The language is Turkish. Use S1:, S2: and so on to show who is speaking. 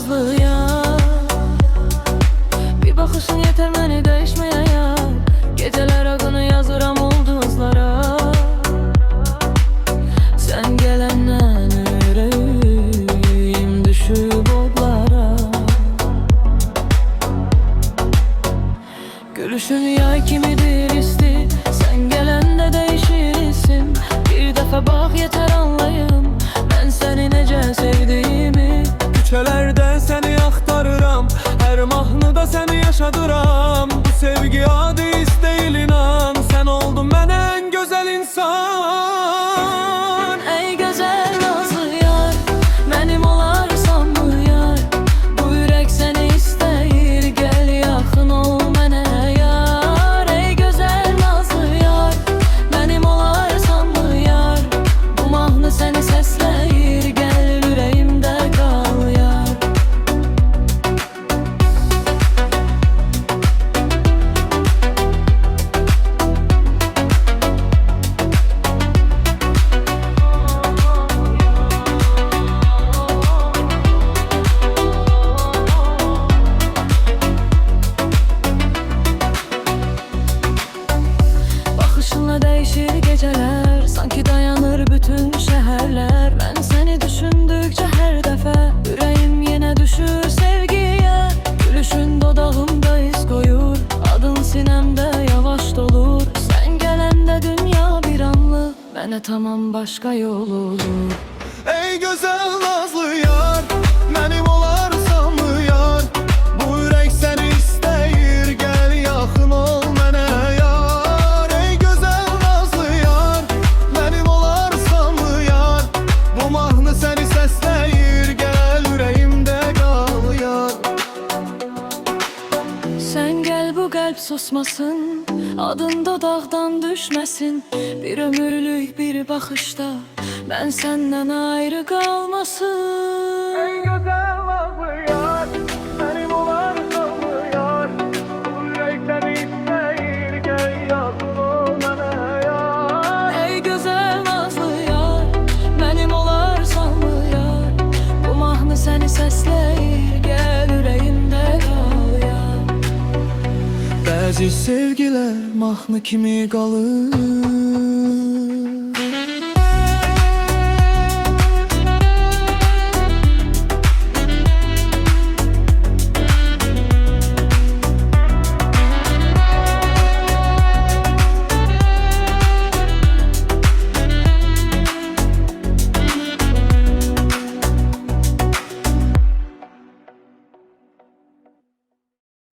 S1: nazlı yar. Bir bakışın yeter məni değişmeye yar. Geceler adını yazıram ulduzlara. Sen gelenden yüreğim düşüp odlara. Gülüşün yay kimidir isti. Sen gelende değişir isim. Bir defa bak yeter anlayım. Ben seni nece sevdiğimi.
S2: Küçelerde seni aktarıram, her mahnıda seni yaşadıram. Bu sevgi adı değil inan, sen oldun ben en güzel insan.
S1: Ey güzel nazlı yar, benim olarsan mı yar? Bu yürek seni isteyir, gel yakın ol mənə yar. Ey güzel nazlı yar, benim olarsan mı yar? Bu mahnı seni sesleyir, gel yüreğimde kal yar. Bakışınla değişir geceler, sanki dayanır bütün şehirler. Ben seni düşündükçe her defa yüreğim yine düşür sevgiye. Gülüşün dodağımda iz koyur, adın sinemde yavaş dolur. Sen gelende dünya bir anlık, bana tamam başka yol olur.
S2: Ey güzel nazlı yar, benim olarsan mı yar? Bu yürek seni isteyir, gel yakın ol mənə yar. Ey güzel nazlı yar, benim olarsan mı yar? Bu mahnı seni sesleyir, gel yüreğimde kal yar.
S1: Sen gel bu kalp susmasın, adın dodaqdan düşmesin. Bir ömürlük bir bakışta ben senden ayrı kalmasın.
S2: Ey güzel nazlı yar, benim olarsan mı yar? Bu yürek seni isteyir, gel yakın ol mənə yar.
S1: Ey güzel nazlı yar, benim olarsan mı yar? Bu mahnı seni sesleyir, gel yüreğimde kal yar.
S2: Bəzi sevgilər mahnı kimi qalır.